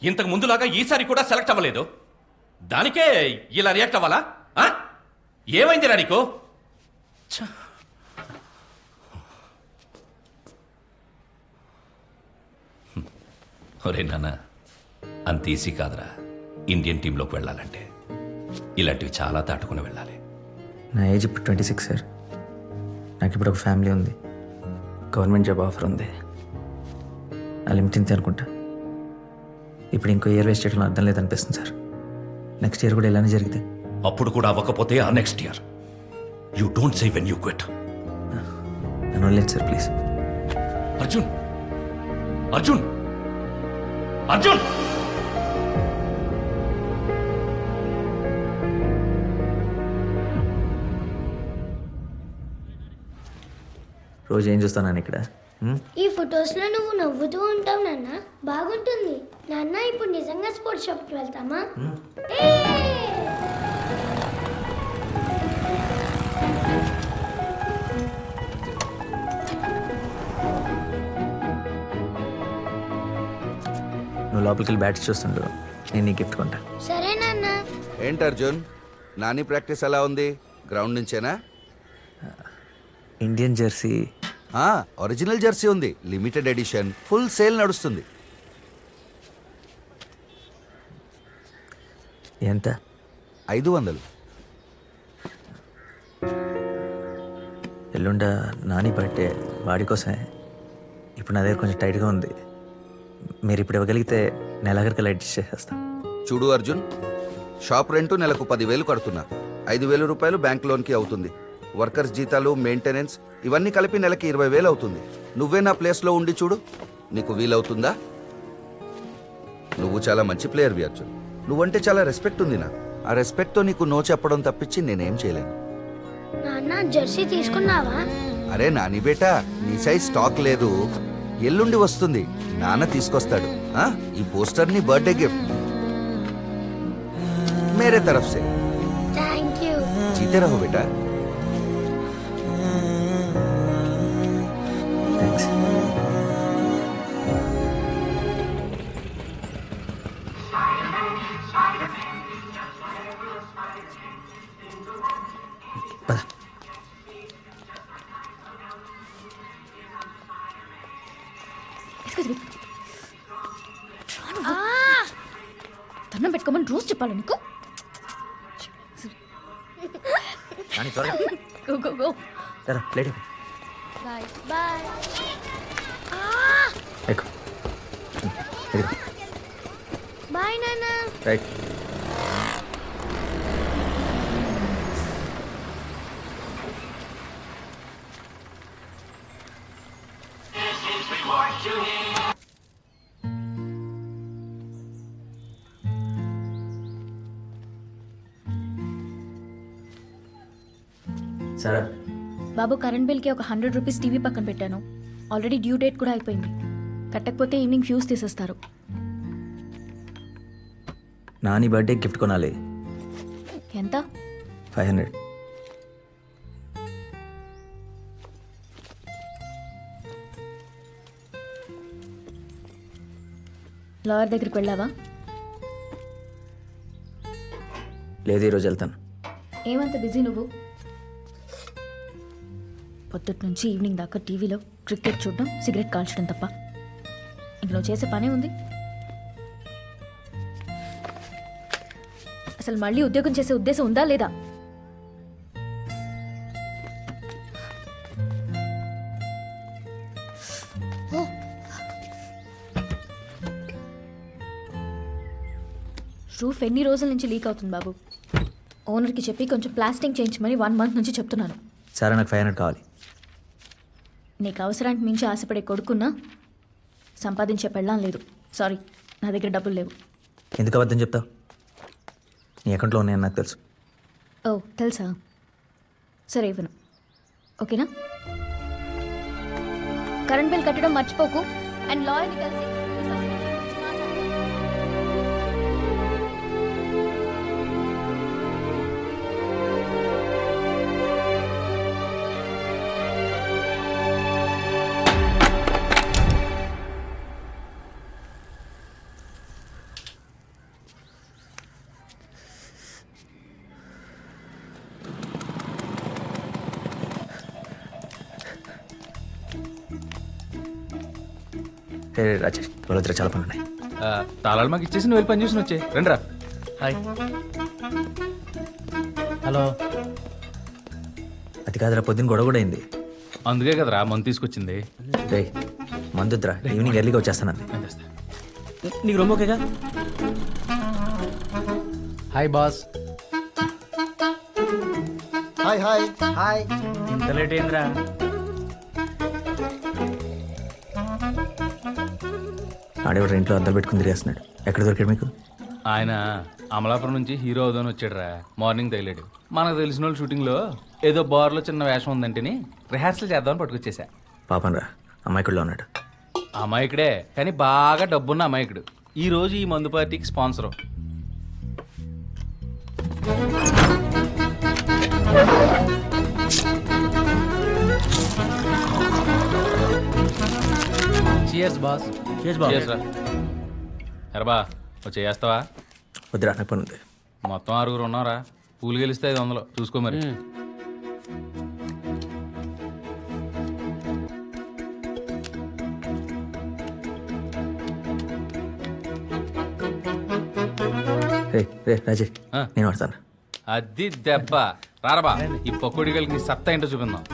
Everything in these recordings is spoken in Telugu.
ఇంతకు ముందులాగా ఈసారి కూడా సెలెక్ట్ అవ్వలేదు. దానికే ఇలా రియాక్ట్ అవ్వాలా? ఏమైందిరా నీకు? ఒరే నాన్న, అంత ఈజీ కాదురా ఇండియన్ టీంలోకి వెళ్ళాలంటే. ఇలాంటివి చాలా దాటుకుని వెళ్ళాలి. నా ఏజ్ ఇప్పుడు 26 సార్. నాకు ఇప్పుడు ఒక ఫ్యామిలీ ఉంది, గవర్నమెంట్ జాబ్ ఆఫర్ ఉంది. ఆ లిమిట్ ఇంతే అనుకుంటా. ఇప్పుడు ఇంకో ఇయర్ వేస్ట్ చేయడం అర్థం లేదనిపిస్తుంది సార్. నెక్స్ట్ ఇయర్ కూడా ఇలానే జరిగితే అప్పుడు కూడా అవ్వకపోతే ఆ next year. You don't say when you quit. నన్ను వదిలేదు సార్ ప్లీజ్. అర్జున్, అర్జున్, అర్జున్! రోజు ఏం చూస్తాను ఇక్కడ? ఈ ఫొటోస్ లో నువ్వు నవ్వుతూ ఉంటావు నాన్న, బాగుంటుంది నాన్న. ఇప్పుడు నిజంగా స్పోర్ట్స్ షాప్ కి వెళ్తామా? నువ్వు లోపలికి వెళ్ళి బ్యాట్స్ చూస్తుండు, నేను నీ గిఫ్ట్ కొంటా. సరే నాన్న. ఏంటి అర్జున్, నాని ప్రాక్టీస్ ఎలా ఉంది? గ్రౌండ్ నుంచేనా? Indian jersey. ఒరిజినల్ జెర్సీ ఉంది, లిమిటెడ్ ఎడిషన్, ఫుల్ సేల్ నడుస్తుంది. ఎంత? 500. ఎల్లుండ నాని బర్త్డే, వాడి కోసమే. ఇప్పుడు నా దగ్గర కొంచెం టైట్గా ఉంది. మీరు ఇప్పుడు ఇవ్వగలిగితే నెలాఖరికి అడ్జస్ట్ చేసేస్తా. చూడు అర్జున్, షాప్ రెంట్ నెలకు 10,000 కడుతున్నా. 5,000 రూపాయలు బ్యాంక్ లోన్కి అవుతుంది. వర్కర్స్ జీతాలు, మెయింటెనెన్స్ ఇవన్నీ కలిపి నెలకి 20,000 అవుతుంది. నువ్వే నా ప్లేస్లో ఉండి చూడు, నీకు వీలవుతుందా? నువ్వు చాలా మంచి ప్లేయర్వి అర్జున్. నువ్వంటే చాలా రెస్పెక్ట్ ఉంది నా. ఆ రెస్పెక్ట్తో నీకు నో చెప్పడం తప్పించి నేనేం చేయలేను. నాన్న జెర్సీ తీసుకున్నావా? అరే నాని బేటా, నీ సైజ్ స్టాక్ లేదు, ఎల్లుండి వస్తుంది, నాన్న తీసుకొస్తాడు. ఈ పోస్టర్ నీ బర్త్డే గిఫ్ట్ మేరే తరఫ్ సే. Thank you. జీతే రహో బేటా. థ్యాంక్స్. పద. దండం పెట్టుకోమని రోజు చెప్పాలి నీకు. నాని త్వరగా. Go go go. సరే ప్లేట్ ఎక్కు. Bye bye. ఎక్కు. ఇదిగో. బాయ్ నాన్న. రైట్. సరే బాబు, కరెంట్ బిల్కి ఒక 100 రూపీస్ టీవీ పక్కన పెట్టాను. ఆల్రెడీ డ్యూ డేట్ కూడా అయిపోయింది. కట్టకపోతే ఈవినింగ్ ఫ్యూజ్ తీసేస్తారు. నాని బర్త్డే గిఫ్ట్ కొనాలి. ఎంత? 500. లాయర్ దగ్గరికి వెళ్ళావా? లేదు, ఈరోజు వెళ్తాను. ఏమంత బిజీ నువ్వు? పొద్దుటి నుంచి ఈవినింగ్ దాకా టీవీలో క్రికెట్ చూడడం, సిగరెట్ కాల్చడం తప్ప ఇంక నువ్వు చేసే పనే ఉంది? అసలు మళ్ళీ ఉద్యోగం చేసే ఉద్దేశం ఉందా లేదా? రూఫ్ ఎన్ని రోజుల నుంచి లీక్ అవుతుంది బాబు? ఓనర్కి చెప్పి కొంచెం ప్లాస్టింగ్ చేయించమని 1 మంత్ నుంచి చెప్తున్నాను. సరే, నాకు 500 కావాలి. నీకు అవసరానికి మించి ఆశపడే కొడుకున్నా సంపాదించే పెళ్ళాం లేదు. సారీ, నా దగ్గర డబ్బులు లేవు. ఎందుకు అబద్ధం చెప్తావు? నీ అకౌంట్లో ఉన్నాయని నాకు తెలుసు. ఓ తెలుసా? సరే ఇవ్వను, ఓకేనా? కరెంట్ బిల్ కట్టడం మర్చిపోకు. అండ్ లాయర్ని కలిసి ఈ suspension గురించి మాట్లాడు. రే రాజేష్ వాళ్ళిద్దరు చాలా పనులు ఉన్నాయి. తాళాలు మాకు ఇచ్చేసి నువ్వు వెళ్ళి పని చూసి వచ్చే రండి రా. హాయ్. హలో. అది కాదురా, పొద్దున్న గొడవ కూడా అయింది. అందుకే కదరా మందు తీసుకొచ్చింది. రే మందుద్రా, ఈవినింగ్ ఎర్లీగా వచ్చేస్తానండి. నేను తెస్తా. నీకు రొమ్మ ఓకేగా? Hi boss. Hi hi hi. ఇంత లేట్ అయిందిరా? ఆడేవాడు ఇంట్లో అద్దం పెట్టుకుని తిరిగేస్తున్నాడు. ఎక్కడ దొరికాడు మీకు? ఆయన అమలాపురం నుంచి హీరో అవుదాని వచ్చాడురా. మార్నింగ్ తగిలాడు. మనకు తెలిసిన వాళ్ళు షూటింగ్లో ఏదో బార్లో చిన్న వేషం ఉందంటేని రిహార్సల్ చేద్దామని పట్టుకొచ్చేసా. పాపం రా, అమ్మాయికుడిలో ఉన్నాడు. అమాయకుడే కానీ బాగా డబ్బున్న అమాయకుడు. ఈ రోజు ఈ మందు పార్టీకి స్పాన్సరు. Cheers boss. చేస్ బాస్. ఎరబా వచ్చి చేస్తావా? వద్దురా, నాకు పని ఉంది. మొత్తం 6 ఉన్నారా. పూలు గెలిస్తే 500 చూసుకో మరి. రే రే రాజేష్, ఆ. నేను వాడతాను. అది దెబ్బ. రారబా ఈ పకోడిగలకి నీ సత్తా ఏంటో చూపిందాం.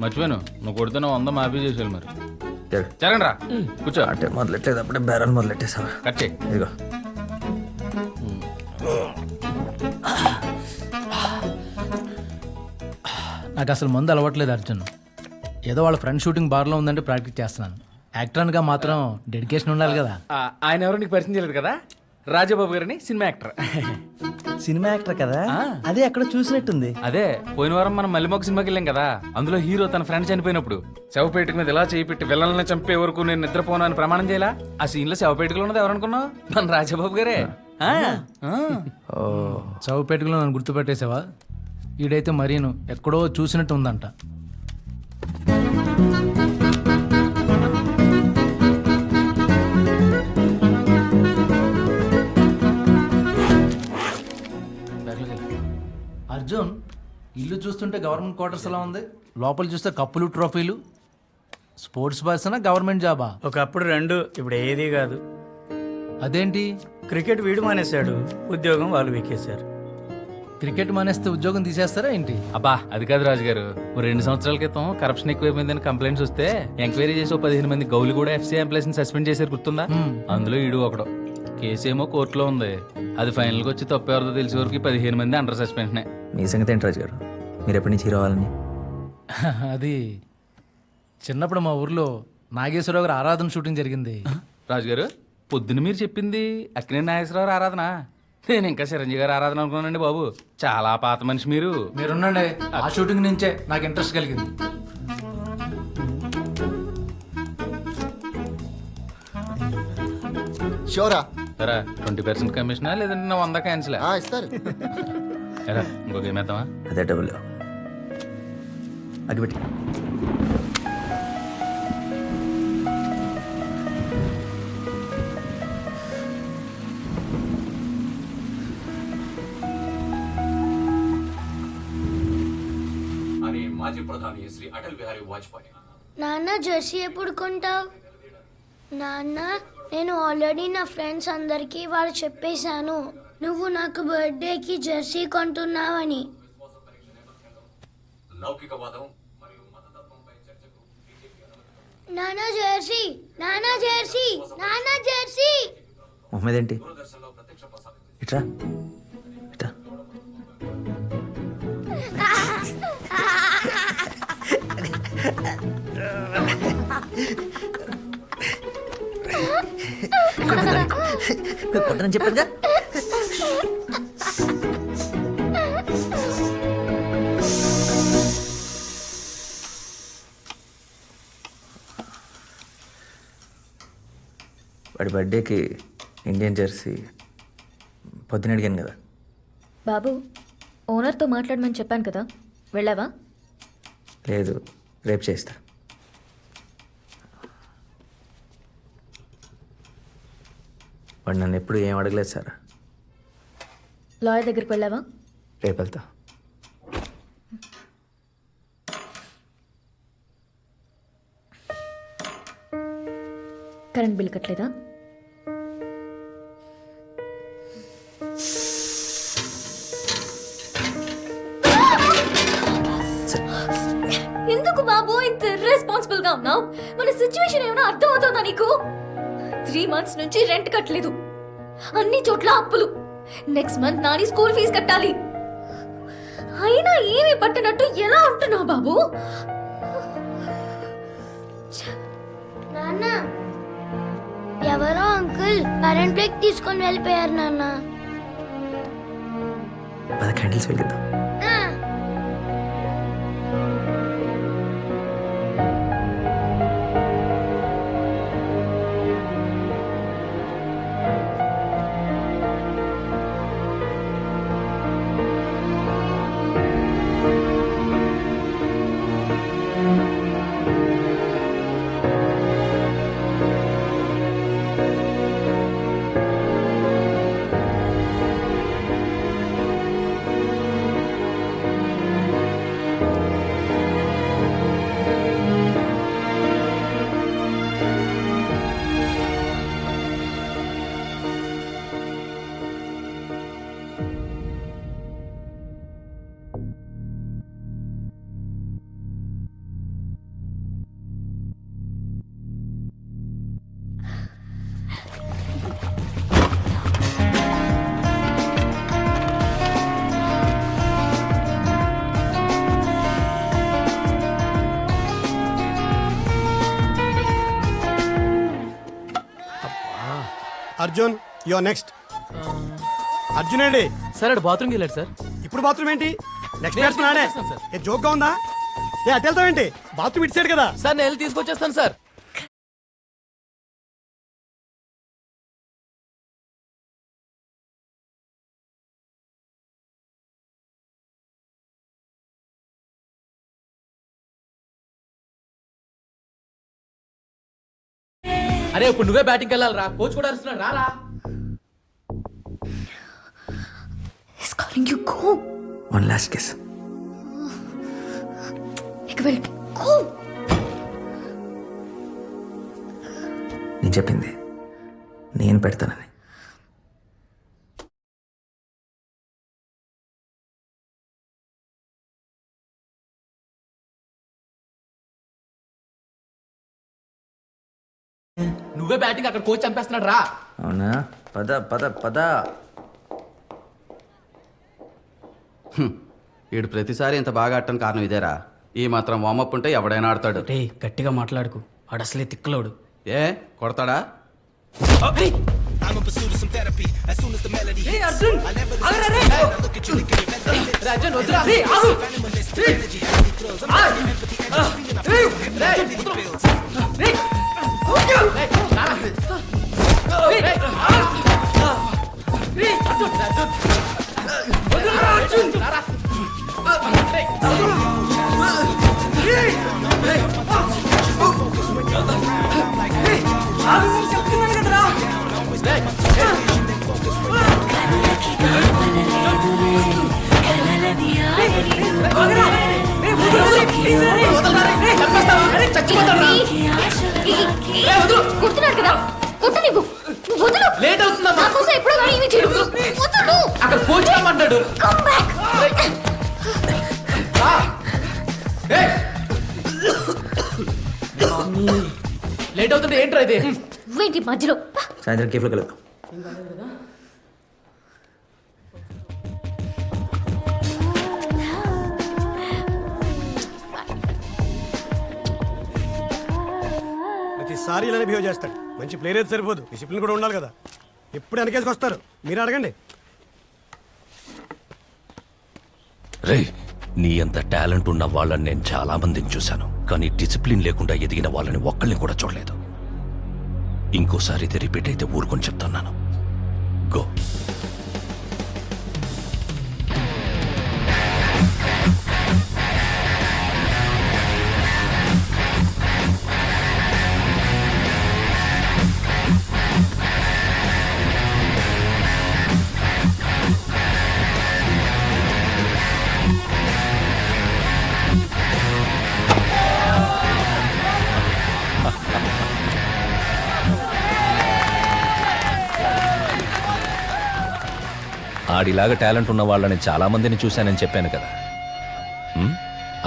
మర్చిపోయాను, నువ్వు కొడుతున్న 100 మాఫీ చేసేయాలి మరి. జరగండి రా, కూర్చో. అంటే మొదలెట్టేది అప్పుడే బేరాలు మొదలెట్టేసావా? కట్ చేయి. ఇదిగో నాకు అసలు మందు అలవట్లేదు అర్జున్. ఏదో వాళ్ళ ఫ్రెండ్ షూటింగ్ బార్లో ఉందంటే ప్రాక్టీస్ చేస్తున్నాను. యాక్టర్గా మాత్రం డెడికేషన్ ఉండాలి కదా. ఆయన ఎవరో నీకు పరిచయం చేయలేదు కదా, రాజబాబు గారిని సినిమా యాక్టర్. సినిమా యాక్టర్ కదా, అదే ఎక్కడ చూసినట్టుంది. అదే పోయిన వారం మనం మల్లిమొక్క సినిమాకి వెళ్ళాం కదా, అందులో హీరో తన ఫ్రెండ్ చనిపోయినప్పుడు శవపేటిక మీద ఇలా చేయి పెట్టి విలన్లని చంపే వరకు నేను నిద్రపోను అని ప్రమాణం చేయాలా. ఆ సీన్ లో శవపేటికలో ఉన్నది ఎవరనుకున్నావు? మన రాజబాబు గారే. చౌపేటలో నన్ను గుర్తుపెట్టేసావా? ఈడైతే మరీను ఎక్కడో చూసినట్టు ఉందంట. అర్జున్, ఇల్లు చూస్తుంటే గవర్నమెంట్ క్వార్టర్స్ ఎలా ఉంది? లోపల చూస్తే కప్పులు ట్రోఫీలు. స్పోర్ట్స్ పర్సనా గవర్నమెంట్ జాబా? ఒకప్పుడు 2, ఇప్పుడు ఏది కాదు. అదేంటి? క్రికెట్ వీడు మానేశాడు, ఉద్యోగం వాళ్ళు వీకేశారు. క్రికెట్ మానేస్తే ఉద్యోగం తీసేస్తారా ఏంటి? అబ్బా అది కాదు రాజుగారు, 2 సంవత్సరాల క్రితం కరప్షన్ ఎక్కువైపోయిందని కంప్లైంట్స్ వస్తే ఎంక్వైరీ చేసి 15 మంది గౌలు కూడా ఎఫ్సీ ఎంప్లాయీస్ ని సస్పెండ్ చేశారు, గుర్తుందా? అందులో ఈడు ఒకడు. కేసు ఏమో కోర్టులో ఉంది. అది ఫైనల్కి వచ్చి తప్పు ఎవరిదో తెలిసే వరకు 15 మంది అండర్ సస్పెన్షనే. మీ సంగతి ఏంటి రాజు గారు? మీరు ఎప్పటి నుంచి హీరో అవ్వాలని? అది చిన్నప్పుడు మా ఊర్లో నాగేశ్వరరావు గారు ఆరాధన షూటింగ్ జరిగింది. రాజుగారు పొద్దున్న మీరు చెప్పింది అక్కినే నాగేశ్వరరావు ఆరాధన. నేను ఇంకా చిరంజీవి గారు ఆరాధన అనుకున్నానండి బాబు. చాలా పాత మనిషి మీరు. మీరున్నండి, ఆ షూటింగ్ నుంచే నాకు ఇంట్రెస్ట్ కలిగింది. షోరా సరే 20% కమిషనా లేదంటే నా 100 క్యాన్సిల్? ఇస్తారు. ఇంకో గేమ్ వేద్దామా? అదే డబ్బులు అగిపెట్టి. అని మాజీ ప్రధాని శ్రీ అటల్ బిహారీ వాజ్పేయి. నాన్న జెర్సీ ఎప్పుడు కొంటావు? నాన్న, నేను ఆల్రెడీ నా ఫ్రెండ్స్ అందరికీ వాళ్ళు చెప్పేశాను నువ్వు నాకు బర్త్డేకి జెర్సీ కొంటున్నావని. లౌకికవాదం మరియు మతతత్వంపై చర్చకు నాన్న జెర్సీ, నాన్న జెర్సీ, నాన్న జెర్సీ. మొహమ్మద్ ఏంటి? ఇట్రా ఇట్రా. కొట్టని చెప్పారుగా. వాడి బర్త్డేకి ఇండియన్ జెర్సీ పొద్దున అడిగాను కదా. బాబు, ఓనర్తో మాట్లాడమని చెప్పాను కదా, వెళ్ళావా? లేదు, రేపు చేస్తా. వాడు నన్ను ఎప్పుడు ఏం అడగలేదు సార్. లాయర్ దగ్గరికి వెళ్ళావా? రేపు వెళ్తా. కరెంట్ బిల్ కట్టలేదా? ఎందుకు బాబు ఇంత రెస్పాన్సిబుల్ గా ఉన్నావు? మన సిచ్యువేషన్ ఏమైనా అర్థం అవుతుందా నీకు? 3 months నుంచి రెంట్ కట్టలేదు, అన్ని చోట్ల అప్పులు. Next month Nani school fees కట్టాలి. అయినా ఏమీ పట్టినట్టు ఎలా ఉంటున్నావు బాబు? నాన్న, ఎవరో అంకుల్ కరెంట్ బ్రేక్ తీసుకొని వెళ్ళిపోయారు నాన్న. పద క్యాండిల్స్ వెలిగిద్దాం. ఆ. Arjun your next. అర్జున్ అండి. సార్ అటు బాత్రూమ్కి వెళ్ళాడు సార్. ఇప్పుడు బాత్రూమ్ ఏంటి? నెక్స్ట్ బ్యాట్స్మెన్ ఆడే. ఏ జోక్ గా ఉందా? ఏ అటు వెళ్తావేంటి? బాత్రూమ్ ఇటు సైడ్ కదా. సార్ నేను వెళ్ళి తీసుకొచ్చేస్తాను సార్. అరే ఇప్పుడు నువ్వే బ్యాటింగ్ వెళ్ళాలి రా, కోచ్ కూడా అరుస్తున్నాడు రా. He's calling you, go. One last kiss. ఇక వెళ్ళు, go. నేను చెప్పింది నేను పెడతానని. నువ్వే బ్యాటింగ్, అక్కడ కోచ్ చంపేస్తున్నాడు రా. అవునా? పద పద పద. వీడు ప్రతిసారి ఇంత బాగా ఆడటానికి కారణం ఇదేరా. ఈ మాత్రం వార్మప్ ఉంటే ఎవడైనా ఆడతాడు. రే గట్టిగా మాట్లాడుకు, ఆడు అసలే తిక్కలోడు. ఏ కొడతాడా? కొడుతున్నాడు కదా, కొట్టు నువ్వు. వదులు, లేట్ అవుతుందా? నా కోసం ఎప్పుడో కానీ ఇవి చేయడు. వదులు, అక్కడ కోచ్ రమ్మంటాడు. Come back. లేట్ అవుతుంటే ఏంట్రా ఇది? నువ్వేంటి మధ్యలో? సాయంత్రం కేఫ్లో కలుద్దాం. ప్రతిసారి ఇలానే బిహేవ్ చేస్తాడు. మంచి ప్లేయర్ అయితే సరిపోదు, డిసిప్లిన్ కూడా ఉండాలి కదా. ఎప్పుడు వెనకేసుకు వస్తారు. మీరు అడగండి. రే, నీ అంత టాలెంట్ ఉన్న వాళ్ళని నేను చాలా మందిని చూశాను, కానీ డిసిప్లిన్ లేకుండా ఎదిగిన వాళ్ళని ఒక్కళ్ళని కూడా చూడలేదు. ఇంకోసారి ఇది రిపీట్ అయితే ఊరుకొని చెప్తున్నాను. గో. ఆడిలాగా టాలెంట్ ఉన్న వాళ్ళని చాలా మందిని చూశానని చెప్పాను కదా.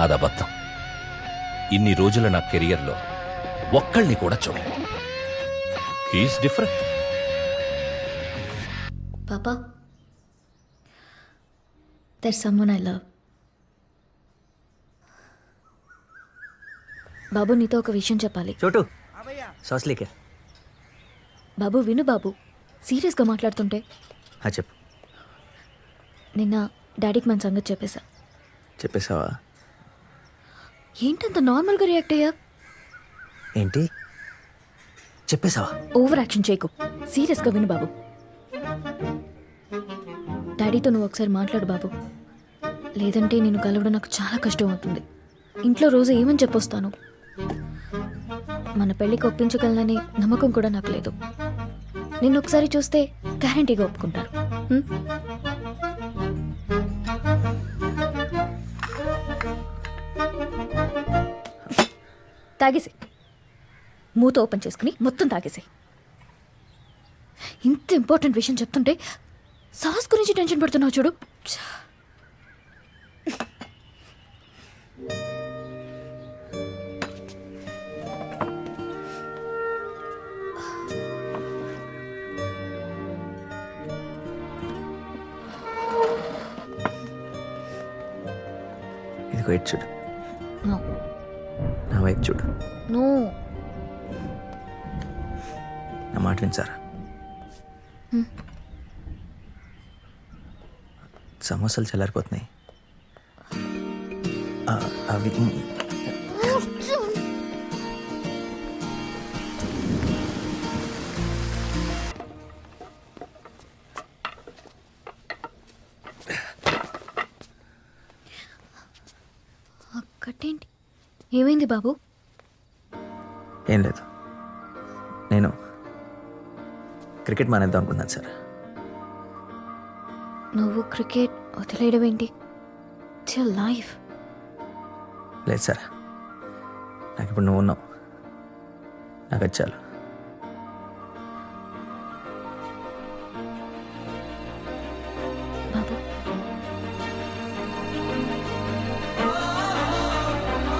అది అబద్ధం. ఇన్ని రోజుల నా కెరియర్లో ఒక్కళ్ళని కూడా చూడలేదు. He's different. పాపా, దట్స్ సమ్వన్ ఐ లవ్. బాబు, నీతో ఒక విషయం చెప్పాలి. చోటు సాస్లీకే. బాబు విను బాబు, సీరియస్గా మాట్లాడుతుంటే. చెప్పు. నిన్న డాడీకి మన సంగతి చెప్పేశా. చెప్పేసావా? ఏంటంత నార్మల్గా రియాక్ట్ అయ్యా? ఏంటి చెప్పేసావా? ఓవర్ యాక్షన్ చేయకు, సీరియస్గా విను బాబు. డాడీతో నువ్వు ఒకసారి మాట్లాడు బాబు, లేదంటే నేను కలవడం నాకు చాలా కష్టం అవుతుంది. ఇంట్లో రోజు ఏమని చెప్పొస్తాను? మన పెళ్ళికి ఒప్పించగలనని నమ్మకం కూడా నాకు లేదు. నిన్ను ఒకసారి చూస్తే గ్యారంటీగా ఒప్పుకుంటారు. హ్మ్? తాగేసి, మూత ఓపెన్ చేసుకుని మొత్తం తాగేసి. ఇంత ఇంపార్టెంట్ విషయం చెప్తుంటే సాస్ గురించి టెన్షన్ పడుతున్నావు చూడు. ఇదిగో ఇటు చూడు, నో నా వైపు చూడు. నో, నా మాట వినిసారా? సమోసాలు చల్లారిపోతున్నాయి. అవి అక్కటేంటి? ఏమైంది బాబు? ఏం లేదు, నేను క్రికెట్ మానేద్దాం అనుకున్నాను సార్. నువ్వు క్రికెట్ వదిలేయడం ఏంటి? It's your life. లేదు సార్, నాకు ఇప్పుడు నువ్వు ఉన్నావు, నాకు వచ్చాను.